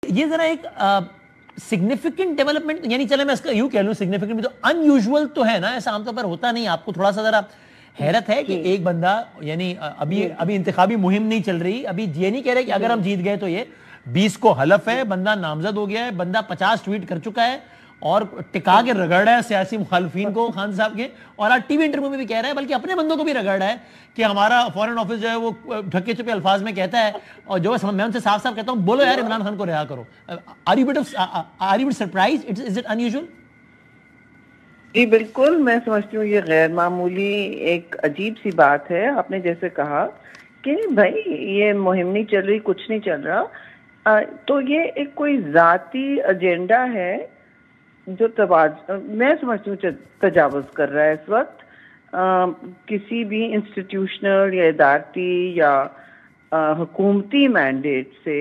یہ ذرا ایک سگنیفیکنٹ ڈیولپمنٹ، یعنی چلے میں اس کا یوں کہہ لوں سگنیفیکنٹ تو ان یوزول تو ہے نا، ایسا عام طور پر ہوتا نہیں. آپ کو تھوڑا سا ذرا حیرت ہے کہ ایک بندہ یعنی ابھی انتخابی مہم نہیں چل رہی، ابھی یہ نہیں کہہ رہے کہ اگر ہم جیت گئے تو یہ 20 کو حلف ہے، بندہ نامزد ہو گیا ہے، بندہ 50 ٹویٹ کر چکا ہے اور ٹکا کے رگڑ رہا ہے سیاسی مخالفین کو خان صاحب کے، اور آج ٹی وی انٹرویو میں بھی کہہ رہا ہے، بلکہ اپنے بندوں کو بھی رگڑ رہا ہے کہ ہمارا فورن آفس جو ہے وہ ڈھکے چھپے الفاظ میں کہتا ہے، اور جو میں ان سے صاف صاف کہتا ہوں بولو یار عمران خان کو رہا کرو. Are you but surprise? Is it unusual? جی بالکل، میں سمجھتی ہوں یہ غیر معمولی ایک عجیب سی بات ہے. آپ نے جیسے کہا کہ بھائی یہ مہم نہیں چل رہی، کچھ نہیں چل رہا، تو یہ ایک کوئی ذاتی ایجنڈا ہے جو میں سمجھتی ہوں تجاوز کر رہا ہے اس وقت کسی بھی انسٹیٹیوشنل یا ادارتی یا حکومتی مینڈیٹ سے.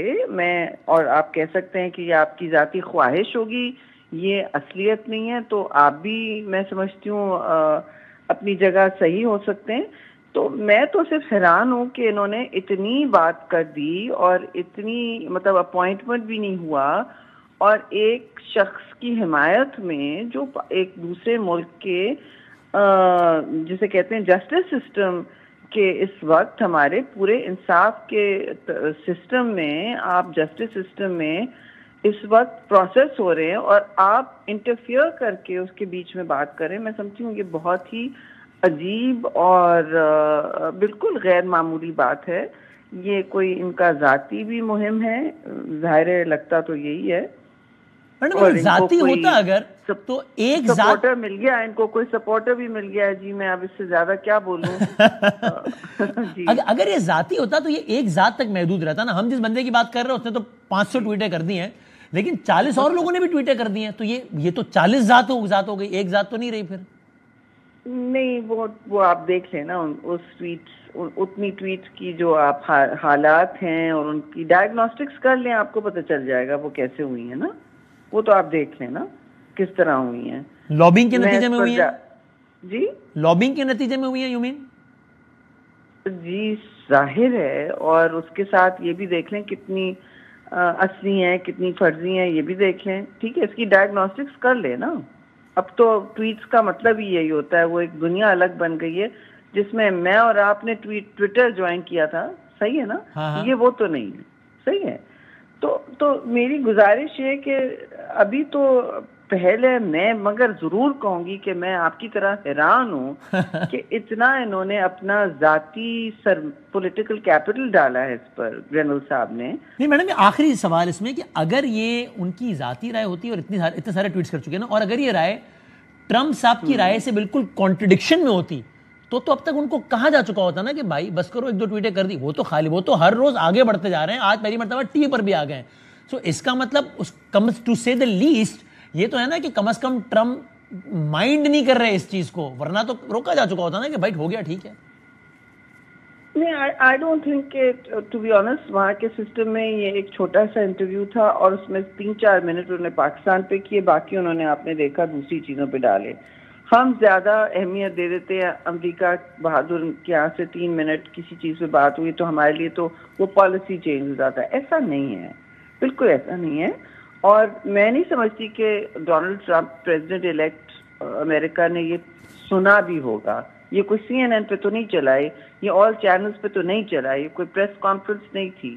اور آپ کہہ سکتے ہیں کہ یہ آپ کی ذاتی خواہش ہوگی، یہ اصلیت نہیں ہے، تو آپ بھی میں سمجھتی ہوں اپنی جگہ صحیح ہو سکتے ہیں. تو میں تو صرف حیران ہوں کہ انہوں نے اتنی بات کر دی اور اتنی مطلب اپوائنٹمنٹ بھی نہیں ہوا، اور ایک شخص کی حمایت میں جو ایک دوسرے ملک کے جسے کہتے ہیں جسٹس سسٹم کے اس وقت ہمارے پورے انصاف کے سسٹم میں، آپ جسٹس سسٹم میں اس وقت پروسیس ہو رہے ہیں اور آپ انٹرفیئر کر کے اس کے بیچ میں بات کریں. میں سمجھتی ہوں یہ بہت ہی عجیب اور بالکل غیر معمولی بات ہے. یہ کوئی ان کا ذاتی بھی مہم ہے، ظاہر لگتا تو یہی ہے. اور ذاتی ہوتا اگر تو ایک سپورٹر مل گیا، ان کو کوئی سپورٹر بھی مل گیا ہے. جی میں اب اس سے زیادہ کیا بولوں. اگر یہ ذاتی ہوتا تو یہ ایک ذات تک محدود رہتا نا. ہم جس بندے کی بات کر رہے ہیں اس نے تو 500 ٹویٹیں کر دی ہیں، لیکن 40 اور لوگوں نے بھی ٹویٹیں کر دی ہیں، تو یہ تو 40 ذات ہو گئی، ایک ذات تو نہیں رہی پھر. نہیں وہ آپ دیکھ لیں نا اس اتنی ٹویٹس کی جو آپ حالات ہیں اور ان کی ڈائگنوسٹکس کر لیں، آپ کو پتہ چل جائے گا وہ کیسے ہوئی ہیں نا. وہ تو آپ دیکھ لیں نا کس طرح ہوئی ہیں. لابنگ کے نتیجے میں ہوئی ہیں؟ جی لابنگ کے نتیجے میں ہوئی ہیں یو مین؟ جی ظاہر ہے، اور اس کے ساتھ یہ بھی دیکھ لیں کتنی اصلی ہیں کتنی فرضی ہیں، یہ بھی دیکھ لیں. ٹھیک ہے، اس کی ڈائگنوسٹکس کر لیں نا. اب تو ٹویٹس کا مطلب ہی یہی ہوتا ہے، وہ ایک دنیا الگ بن گئی ہے جس میں میں اور آپ نے ٹویٹر جوائن کیا تھا. صحیح ہے نا؟ یہ وہ تو نہیں ہے. صحیح ہے. تو میری گزارش ہے کہ ابھی تو پہلے میں مگر ضرور کہوں گی کہ میں آپ کی طرح حیران ہوں کہ اتنا انہوں نے اپنا ذاتی پولیٹیکل کیپٹل ڈالا ہے اس پر جنرل صاحب نے. نہیں میڈم، آخری سوال اس میں کہ اگر یہ ان کی ذاتی رائے ہوتی اور اتنے سارے ٹویٹس کر چکے ہیں نا، اور اگر یہ رائے ٹرمپ صاحب کی رائے سے بالکل کانٹرڈکشن میں ہوتی تو اب تک ان کو کہا جا چکا ہوتا نا کہ بھائی بس کرو، ایک دو ٹویٹیں کر دی. وہ تو ہر روز آگے بڑھتے جا رہے ہیں، آج پہلی مرتبہ ٹی وی پر بھی آ گئے ہیں. سو اس کا مطلب ٹو سے دا لیسٹ یہ تو ہے نا کہ کم از کم ٹرمپ مائنڈ نہیں کر رہے اس چیز کو، ورنہ تو روکا جا چکا ہوتا نا کہ بھائی ہو گیا ٹھیک ہے. نہیں، آئی ڈونٹ تھنک کہ ٹو بی آنیسٹ وہاں کے سسٹم میں یہ ایک چھوٹا سا انٹرویو تھا اور اس میں 3-4 منٹ انہوں نے پاکستان پہ کیے، باقی انہوں نے آپ نے دیکھا دوسری چیزوں پہ ڈالے. ہم زیادہ اہمیت دے دیتے ہیں امریکہ بہادر کے یہاں سے 3 منٹ کسی چیز پہ بات ہوئی تو ہمارے لیے تو وہ پالیسی چینج ہو جاتا ہے. ایسا نہیں ہے، بالکل ایسا نہیں ہے. اور میں نہیں سمجھتی کہ ڈونلڈ ٹرمپ پریزیڈنٹ الیکٹ امریکہ نے یہ سنا بھی ہوگا. یہ کوئی CNN پہ تو نہیں چلائی، یہ آل چینلز پہ تو نہیں چلائی، کوئی پریس کانفرنس نہیں تھی.